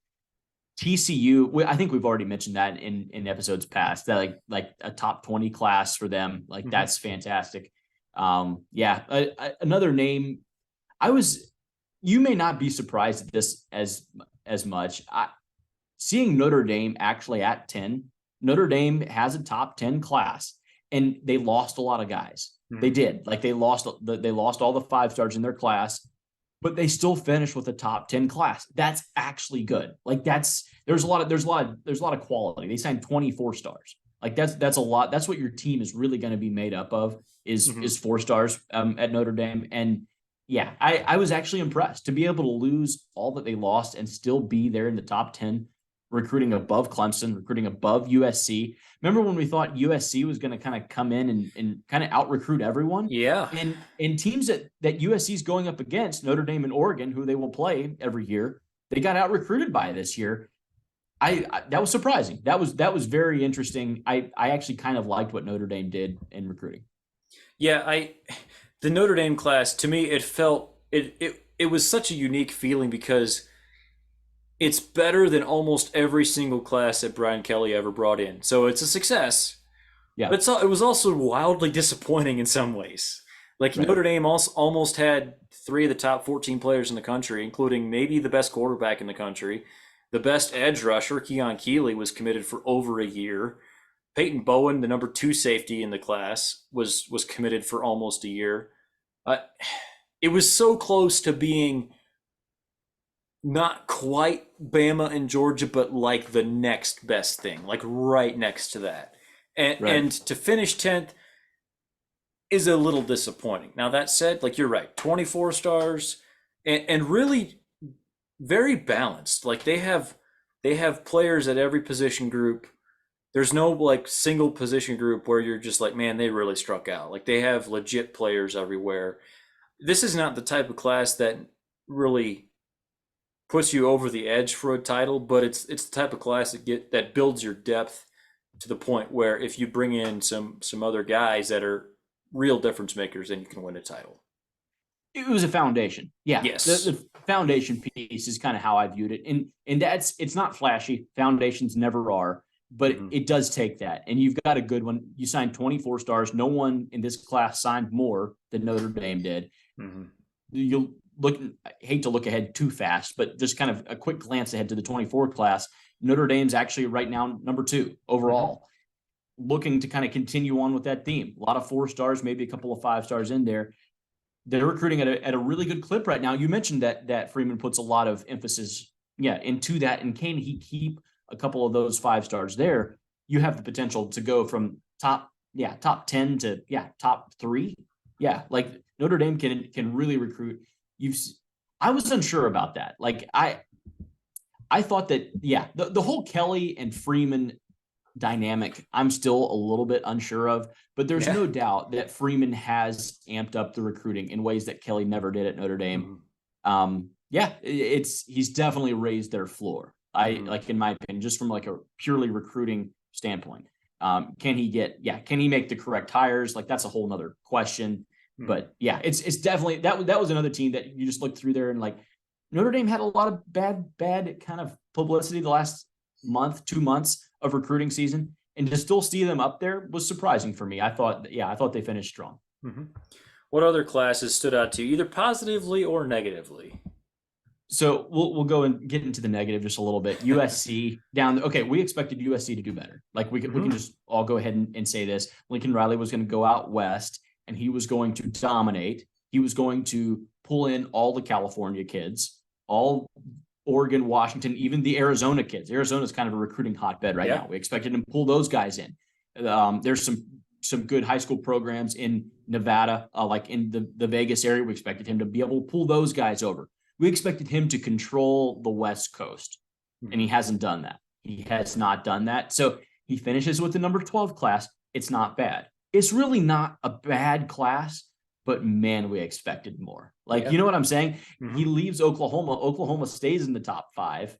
Speaker 2: TCU, I think we've already mentioned that in episodes past, that like a top 20 class for them. Like that's fantastic. Another name. You may not be surprised at this as much. Seeing Notre Dame actually at 10, Notre Dame has a top 10 class, and they lost a lot of guys. They did. Like they lost all the 5-stars in their class, but they still finished with a top 10 class. That's actually good. Like there's a lot of quality. They signed 24 stars. Like that's a lot. That's what your team is really going to be made up of is 4 stars at Notre Dame. And I was actually impressed to be able to lose all that they lost and still be there in the top 10, recruiting above Clemson, recruiting above USC. Remember when we thought USC was going to kind of come in and kind of out recruit everyone?
Speaker 1: Yeah.
Speaker 2: And teams that USC is going up against, Notre Dame and Oregon, who they will play every year, they got out recruited by this year. That was surprising. That was very interesting. I actually kind of liked what Notre Dame did in recruiting.
Speaker 1: Yeah, the Notre Dame class, to me, it was such a unique feeling because It's better than almost every single class that Brian Kelly ever brought in. So it's a success.
Speaker 2: Yeah,
Speaker 1: But it was also wildly disappointing in some ways. Like
Speaker 2: right.
Speaker 1: Notre Dame also almost had three of the top 14 players in the country, including maybe the best quarterback in the country. The best edge rusher, Keon Keeley, was committed for over a year. Peyton Bowen, the number two safety in the class, was committed for almost a year. Uh, it was so close to being not quite Bama and Georgia, but like the next best thing, like right next to that. And
Speaker 2: Right.
Speaker 1: to finish 10th is a little disappointing. Now, that said, like you're right, 24 stars and really very balanced. Like they have players at every position group. There's no like single position group where you're just like, man, they really struck out. Like they have legit players everywhere. This is not the type of class that really puts you over the edge for a title, but it's the type of class that builds your depth to the point where if you bring in some other guys that are real difference makers, then you can win a title.
Speaker 2: It was a foundation. Yeah.
Speaker 1: Yes.
Speaker 2: The foundation piece is kind of how I viewed it. And it's not flashy. Foundations never are, but
Speaker 1: Mm-hmm.
Speaker 2: it does take that. And you've got a good one. You signed 24 stars. No one in this class signed more than Notre Dame did.
Speaker 1: Mm-hmm.
Speaker 2: You'll look, I hate to look ahead too fast, but just kind of a quick glance ahead to the 24 class. Notre Dame's actually right now number 2 overall. Looking to kind of continue on with that theme. A lot of 4 stars, maybe a couple of 5 stars in there. They're recruiting at a really good clip right now. You mentioned that Freeman puts a lot of emphasis, into that. And can he keep a couple of those 5 stars there? You have the potential to go from top 10 to top 3. Yeah, like Notre Dame can really recruit. I was unsure about that. Like I thought that the whole Kelly and Freeman dynamic I'm still a little bit unsure of, but there's no doubt that Freeman has amped up the recruiting in ways that Kelly never did at Notre Dame. He's definitely raised their floor. Like in my opinion, just from like a purely recruiting standpoint. Can he make the correct hires? Like that's a whole nother question. But it's definitely that was another team that you just looked through there and like Notre Dame had a lot of bad kind of publicity the last month, 2 months of recruiting season, and to still see them up there was surprising for me. I thought they finished strong.
Speaker 1: What other classes stood out to you, either positively or negatively?
Speaker 2: So we'll go and get into the negative just a little bit. USC down. Okay, we expected USC to do better. Like we can just all go ahead and say this. Lincoln Riley was going to go out west, and he was going to dominate. He was going to pull in all the California kids, all Oregon, Washington, even the Arizona kids. Arizona is kind of a recruiting hotbed right now. We expected him to pull those guys in. There's some good high school programs in Nevada, like in the Vegas area. We expected him to be able to pull those guys over. We expected him to control the West Coast, and he hasn't done that. He has not done that. So he finishes with the number 12 class. It's not bad. It's really not a bad class, but man, we expected more. Like, you know what I'm saying? He leaves Oklahoma. Oklahoma stays in the top 5,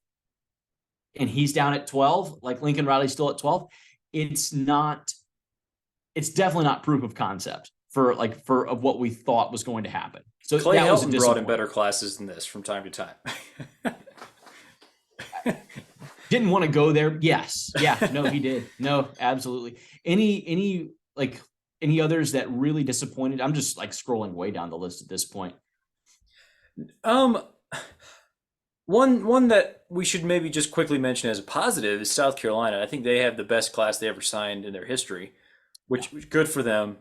Speaker 2: and he's down at 12. Like Lincoln Riley's still at 12. It's definitely not proof of concept for of what we thought was going to happen. So
Speaker 1: Clay Helton brought in better classes than this from time to time.
Speaker 2: Didn't want to go there. Yes. Yeah. No, he did. No, absolutely. Any others that really disappointed? I'm just like scrolling way down the list at this point.
Speaker 1: One that we should maybe just quickly mention as a positive is South Carolina. I think they have the best class they ever signed in their history, which good for them.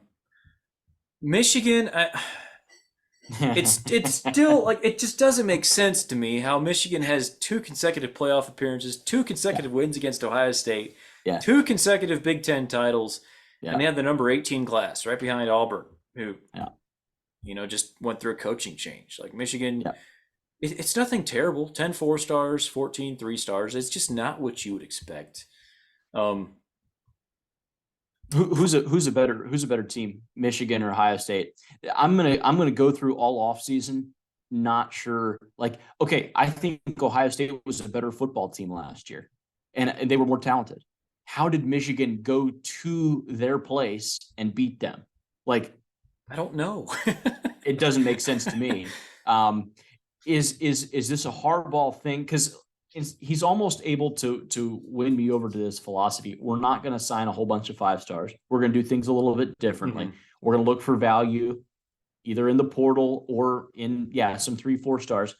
Speaker 1: Michigan, it's still like it just doesn't make sense to me how Michigan has 2 consecutive playoff appearances, 2 consecutive wins against Ohio State, 2 consecutive Big Ten titles, and they have the number 18 class right behind Auburn, who just went through a coaching change. Like Michigan, it's nothing terrible. 10 4-stars, 14 3-stars. It's just not what you would expect.
Speaker 2: Who's a better team, Michigan or Ohio State? I'm gonna go through all off season. Not sure. Like, okay, I think Ohio State was a better football team last year, and they were more talented. How did Michigan go to their place and beat them? Like,
Speaker 1: I don't know.
Speaker 2: It doesn't make sense to me. Is this a hardball thing? Because he's almost able to win me over to this philosophy. We're not going to sign a whole bunch of 5-stars. We're going to do things a little bit differently. We're going to look for value either in the portal or in some 3-4 stars.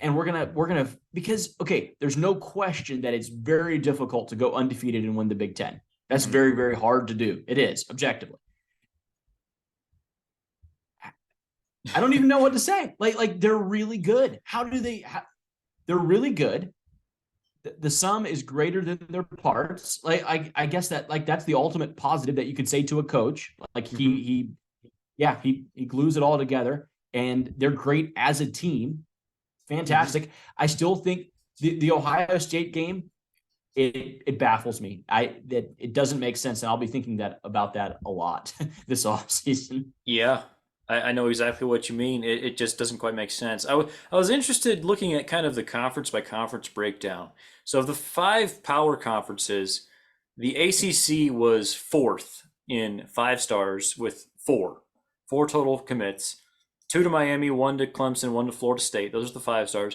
Speaker 2: And we're gonna because there's no question that it's very difficult to go undefeated and win the Big Ten. That's very, very hard to do. It is, objectively. I don't even know what to say. Like they're really good. They're really good. The sum is greater than their parts. Like I guess that's the ultimate positive that you could say to a coach. Like he glues it all together, and they're great as a team. Fantastic. I still think the Ohio State game, it baffles me. That it doesn't make sense, and I'll be thinking about that a lot this offseason.
Speaker 1: Yeah, I know exactly what you mean. It just doesn't quite make sense. I was interested looking at kind of the conference by conference breakdown. So of the 5 power conferences, the ACC was 4th in 5 stars with 4 total commits. 2 to Miami, 1 to Clemson, 1 to Florida State. Those are the 5 stars.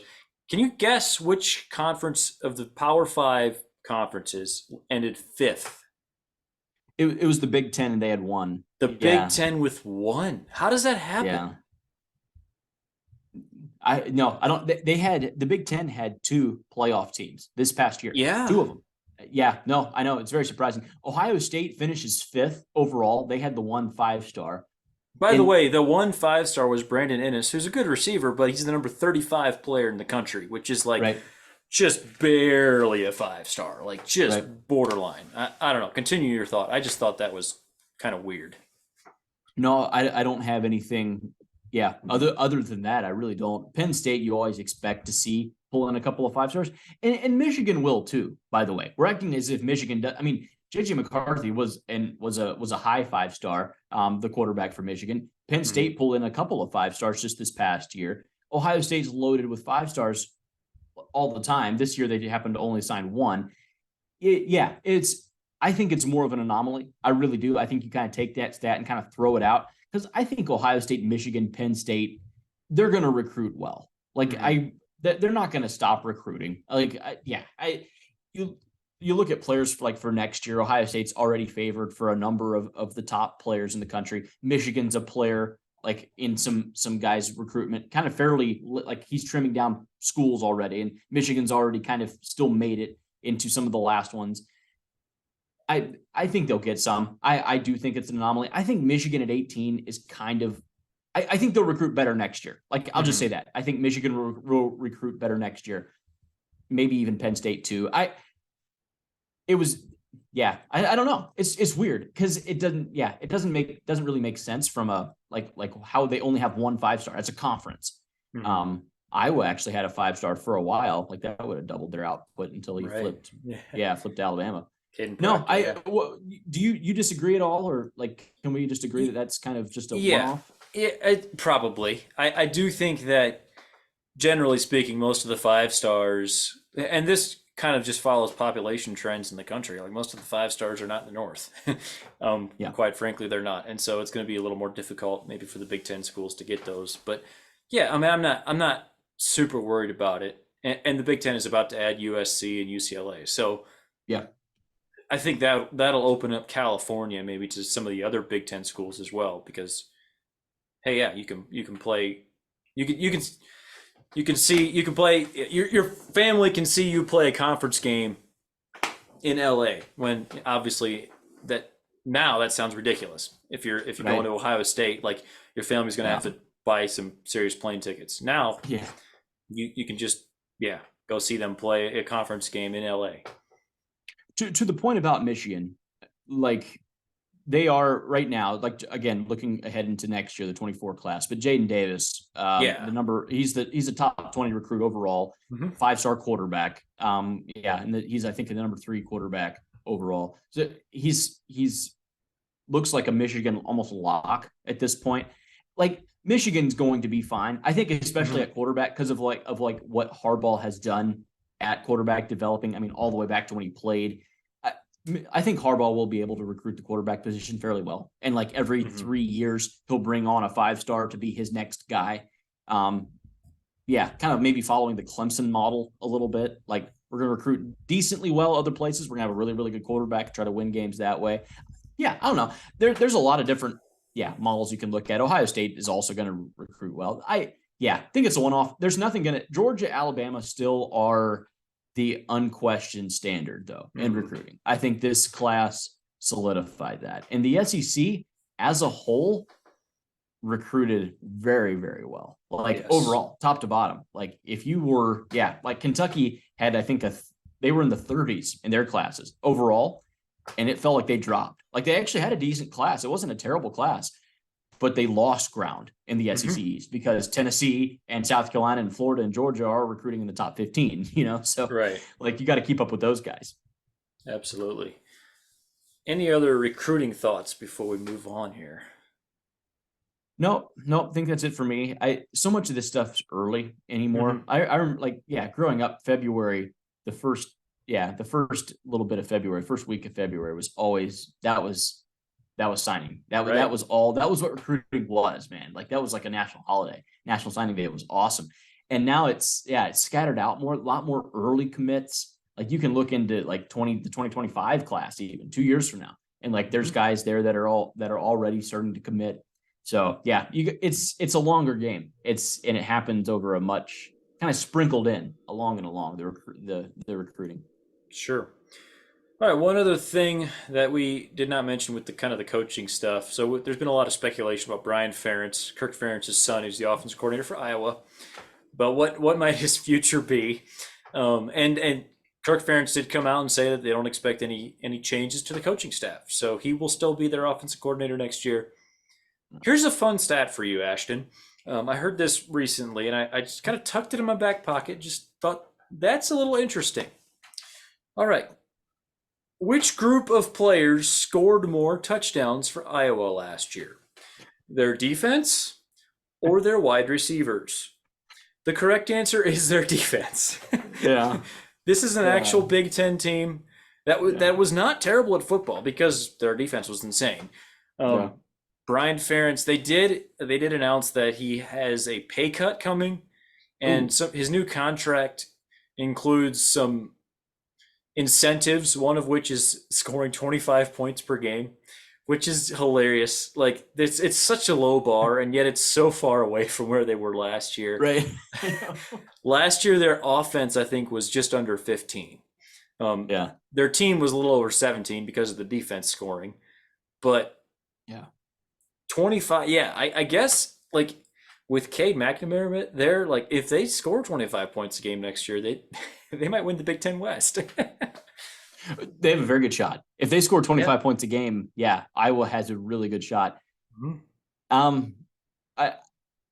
Speaker 1: Can you guess which conference of the Power 5 conferences ended 5th?
Speaker 2: It was the Big Ten, and they had 1.
Speaker 1: The Big Ten with 1. How does that happen?
Speaker 2: Yeah. I don't. They had the Big Ten had 2 playoff teams this past year.
Speaker 1: Yeah,
Speaker 2: 2 of them. Yeah, no, I know, it's very surprising. Ohio State finishes 5th overall. They had the 1 5-star.
Speaker 1: By the way, the 1 5-star was Brandon Innes, who's a good receiver, but he's the number 35 player in the country, which is like just barely a 5-star, like just borderline. I don't know. Continue your thought. I just thought that was kind of weird.
Speaker 2: No, I don't have anything. Yeah, other than that, I really don't. Penn State, you always expect to see pull in a couple of 5-stars, and Michigan will too. By the way, we're acting as if Michigan does. I mean, JJ McCarthy was a high 5-star, the quarterback for Michigan. Penn State pulled in a couple of 5-stars just this past year. Ohio State's loaded with 5-stars all the time. This year they happened to only sign 1. I think it's more of an anomaly. I really do. I think you kind of take that stat and kind of throw it out, because I think Ohio State, Michigan, Penn State, they're going to recruit well. Like they're not going to stop recruiting. You look at players for next year. Ohio State's already favored for a number of the top players in the country. Michigan's a player like in some guys' recruitment, kind of fairly, like he's trimming down schools already, and Michigan's already kind of still made it into some of the last ones. I think they'll get some. I do think it's an anomaly. I think Michigan at 18 is kind of, I think they'll recruit better next year. Like, I'll just say that. I think Michigan will recruit better next year. Maybe even Penn State too. I don't know. It's weird because it doesn't really make sense from a like how they only have 1 5-star. It's a conference. Iowa actually had a 5-star for a while. Like that would have doubled their output until he flipped to Alabama. No, do you disagree at all, or like can we just agree that that's kind of just a one-off?
Speaker 1: Yeah, probably. I do think that generally speaking, most of the 5-stars, and this kind of just follows population trends in the country. Like most of the 5-stars are not in the North. Quite frankly, they're not, and so it's going to be a little more difficult maybe for the Big Ten schools to get those. But yeah, I mean, I'm not super worried about it. And the Big Ten is about to add USC and UCLA, so yeah. I think that'll open up California maybe to some of the other Big Ten schools as well, because hey, yeah, you can play, you can play, your family can see you play a conference game in LA, when obviously that sounds ridiculous. If you're going to Ohio State, like your family's going to have to buy some serious plane tickets. Now, you can just go see them play a conference game in LA.
Speaker 2: To the point about Michigan, like they are right now, like again, looking ahead into next year, the 24 class, but Jaden Davis, he's the top 20 recruit overall, 5-star quarterback. And he's, I think, the number 3 quarterback overall. So he's looks like a Michigan almost lock at this point. Like Michigan's going to be fine. I think, especially at quarterback, because of what Harbaugh has done at quarterback developing. I mean, all the way back to when he played. I think Harbaugh will be able to recruit the quarterback position fairly well. And like every 3 years, he'll bring on a 5-star to be his next guy. kind of maybe following the Clemson model a little bit. Like we're going to recruit decently well other places. We're going to have a really, really good quarterback, try to win games that way. Yeah, I don't know. There's a lot of different models you can look at. Ohio State is also going to recruit well. I think it's a one-off. There's nothing going to Georgia, Alabama still are the unquestioned standard though in recruiting. I think this class solidified that. And the SEC as a whole recruited very, very well. Like overall, top to bottom. Like if you were, like Kentucky had, I think they were in the 30s in their classes overall, and it felt like they dropped. Like they actually had a decent class. It wasn't a terrible class, but they lost ground in the SEC East because Tennessee and South Carolina and Florida and Georgia are recruiting in the top 15, So like you got to keep up with those guys.
Speaker 1: Absolutely. Any other recruiting thoughts before we move on here?
Speaker 2: No, I think that's it for me. So much of this stuff's early anymore. I growing up, February, the first little bit of February, first week of February was always that was signing. That was what recruiting was, man. Like that was like a national holiday, National Signing Day. It was awesome. And now it's scattered out more, a lot more early commits. Like you can look into like the 2025 class even 2 years from now, and like there's guys there that are already starting to commit. So it's a longer game. And it happens over a much kind of sprinkled in along the recruiting.
Speaker 1: Sure. All right. One other thing that we did not mention with the kind of the coaching stuff. So there's been a lot of speculation about Brian Ferentz, Kirk Ferentz's son, who's the offense coordinator for Iowa. But what might his future be? And Kirk Ferentz did come out and say that they don't expect any changes to the coaching staff. So he will still be their offensive coordinator next year. Here's a fun stat for you, Ashton. I heard this recently, and I just kind of tucked it in my back pocket. Just thought that's a little interesting. All right. Which group of players scored more touchdowns for Iowa last year? Their defense or their wide receivers? The correct answer is their defense.
Speaker 2: Yeah.
Speaker 1: This is an actual Big Ten team that was not terrible at football because their defense was insane. Brian Ferentz, they did announce that he has a pay cut coming, and his new contract includes some incentives, one of which is scoring 25 points per game, which is hilarious. Like it's such a low bar, and yet it's so far away from where they were last year.
Speaker 2: Right.
Speaker 1: Last year, their offense, I think, was just under 15. Their team was a little over 17 because of the defense scoring, but 25. Yeah, I guess like with Cade McNamara, they're like if they score 25 points a game next year, they might win the Big Ten West.
Speaker 2: They have a very good shot. If they score 25 points a game, Iowa has a really good shot. I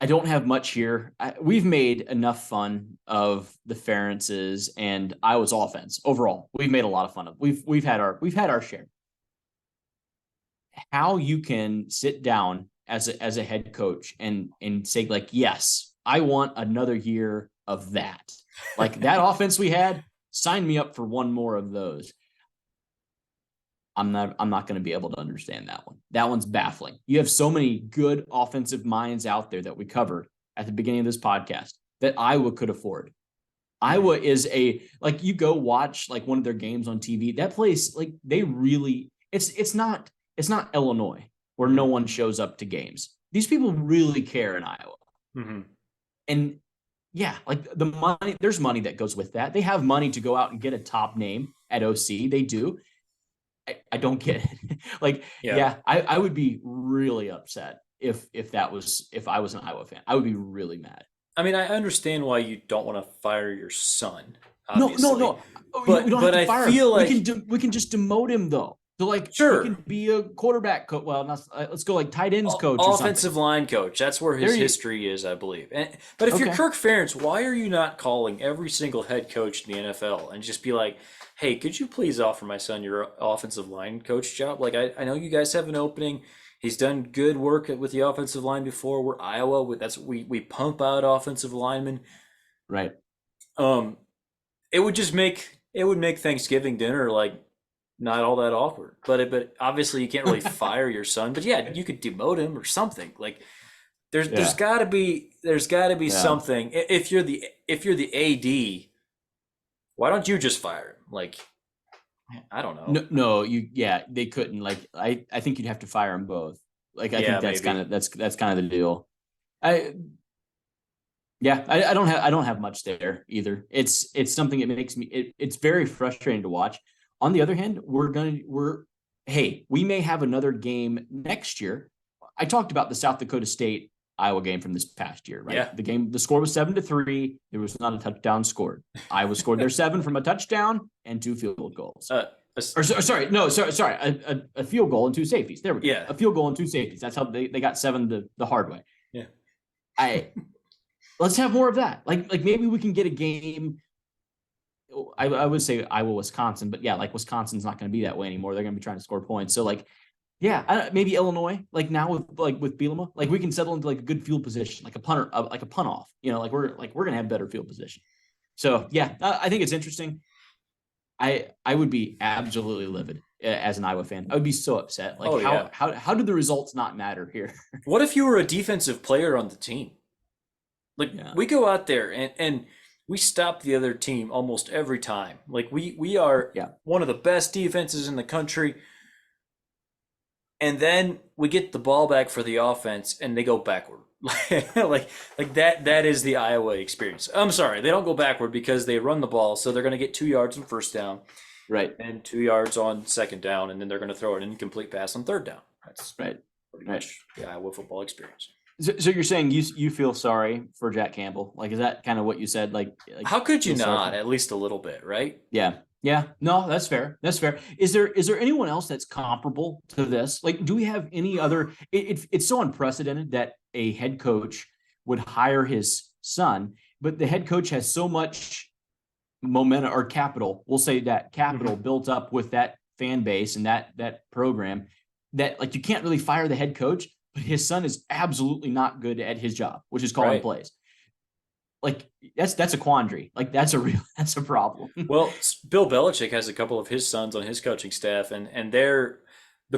Speaker 2: don't have much here. We've made enough fun of the Ferentzes and Iowa's offense overall. We've made a lot of fun of. We've had our share. How you can sit down as a head coach and say like, yes, I want another year of that. Like that offense we had, sign me up for one more of those. I'm not going to be able to understand that one. That one's baffling. You have so many good offensive minds out there that we covered at the beginning of this podcast that Iowa could afford. Iowa is you go watch like one of their games on TV. That place, like they really, it's not Illinois where no one shows up to games. These people really care in Iowa. And like the money, there's money that goes with that. They have money to go out and get a top name at OC. They do. I don't get it. I would be really upset if I was an Iowa fan. I would be really mad.
Speaker 1: I mean, I understand why you don't want to fire your son. Obviously.
Speaker 2: No.
Speaker 1: But
Speaker 2: we don't have to fire him.
Speaker 1: Like
Speaker 2: we can just demote him though. So
Speaker 1: sure,
Speaker 2: he can be a quarterback coach. Well, let's go like tight ends coach,
Speaker 1: offensive line coach. That's where his history is, I believe. But if you're Kirk Ferentz, why are you not calling every single head coach in the NFL and just be like, hey, could you please offer my son your offensive line coach job? Like, I know you guys have an opening. He's done good work with the offensive line before. We're Iowa. We pump out offensive linemen.
Speaker 2: Right.
Speaker 1: It would make Thanksgiving dinner like not all that awkward. But obviously you can't really fire your son. But yeah, you could demote him or something. Like there's got to be there's got to be something. If you're the AD, why don't you just fire him? Like, I don't know.
Speaker 2: No, they couldn't. Like, I think you'd have to fire them both. Like, I think that's kind of the deal. I don't have much there either. It's something that makes me it's very frustrating to watch. On the other hand, we may have another game next year. I talked about the South Dakota State Iowa game from this past year, right?
Speaker 1: Yeah.
Speaker 2: The score was 7-3. There was not a touchdown scored. Iowa scored their 7 from a touchdown and 2 field goals. A field goal and 2 safeties. There we go.
Speaker 1: Yeah.
Speaker 2: A field goal and 2 safeties. That's how they got 7 the hard way.
Speaker 1: Yeah.
Speaker 2: Let's have more of that. Like maybe we can get a game. I would say Iowa, Wisconsin, but yeah, like Wisconsin's not going to be that way anymore. They're going to be trying to score points. So like, yeah, maybe Illinois. Like now with Bielema, like we can settle into like a good field position, like a punter, like a punt off. You know, like we're going to have better field position. So yeah, I think it's interesting. I would be absolutely livid as an Iowa fan. I would be so upset. Like how did the results not matter here?
Speaker 1: What if you were a defensive player on the team? Like we go out there and we stop the other team almost every time. Like we are one of the best defenses in the country. And then we get the ball back for the offense and they go backward. like that is the Iowa experience. I'm sorry, they don't go backward because they run the ball, so they're going to get 2 yards on first down.
Speaker 2: Right.
Speaker 1: And 2 yards on second down, and then they're going to throw an incomplete pass on third down. That's
Speaker 2: pretty
Speaker 1: much the Iowa football experience.
Speaker 2: So you're saying you feel sorry for Jack Campbell? Like, is that kind of what you said? Like
Speaker 1: how could you not? At least a little bit, right?
Speaker 2: Yeah. No, that's fair. Is there anyone else that's comparable to this? Like, do we have any other? It's so unprecedented that a head coach would hire his son, but the head coach has so much momentum or capital. We'll say that capital built up with that fan base and that program that like you can't really fire the head coach. But his son is absolutely not good at his job, which is calling plays. Like that's a quandary. Like that's a problem.
Speaker 1: Well, Bill Belichick has a couple of his sons on his coaching staff, and the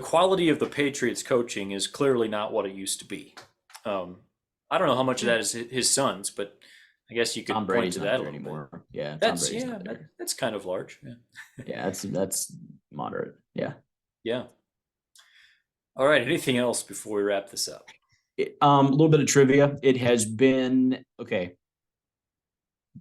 Speaker 1: quality of the Patriots coaching is clearly not what it used to be. I don't know how much of that is his sons, but I guess you could point to that a little anymore. Bit.
Speaker 2: Yeah,
Speaker 1: that's kind of large.
Speaker 2: Yeah, that's moderate. Yeah.
Speaker 1: All right. Anything else before we wrap this up?
Speaker 2: A little bit of trivia. It has been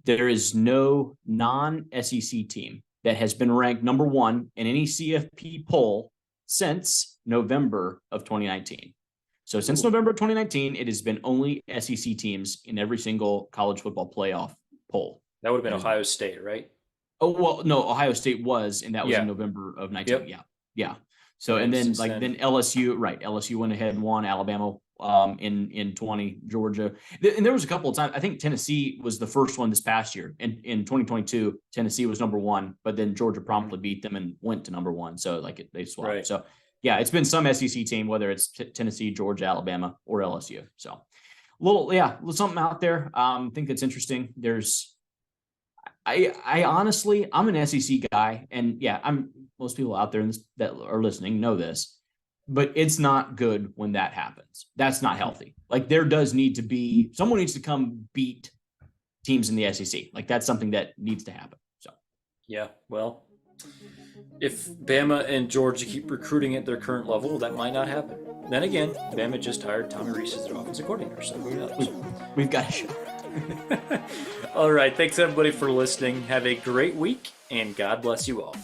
Speaker 2: there is no non-SEC team that has been ranked number 1 in any CFP poll since November of 2019. So since November of 2019, it has been only SEC teams in every single college football playoff poll.
Speaker 1: That would have been Ohio State, right?
Speaker 2: Oh, well, no, Ohio State was, and that was in November of 19. Yep. Yeah. So, and then then LSU, right. LSU went ahead and won. Alabama in 20, Georgia. And there was a couple of times, I think Tennessee was the first one this past year. In 2022, Tennessee was number 1, but then Georgia promptly beat them and went to number 1. So like they swapped. Right. So yeah, it's been some SEC team, whether it's Tennessee, Georgia, Alabama, or LSU. So something out there. I think that's interesting. I honestly, I'm an SEC guy, and most people out there that are listening know this, but it's not good when that happens. That's not healthy. Like there does need to be, someone needs to come beat teams in the SEC. Like that's something that needs to happen. So,
Speaker 1: yeah, well, if Bama and Georgia keep recruiting at their current level, that might not happen. Then again, Bama just hired Tommy Rees as their offensive coordinator, so who knows?
Speaker 2: We've got a shot.
Speaker 1: All right. Thanks, everybody, for listening. Have a great week, and God bless you all.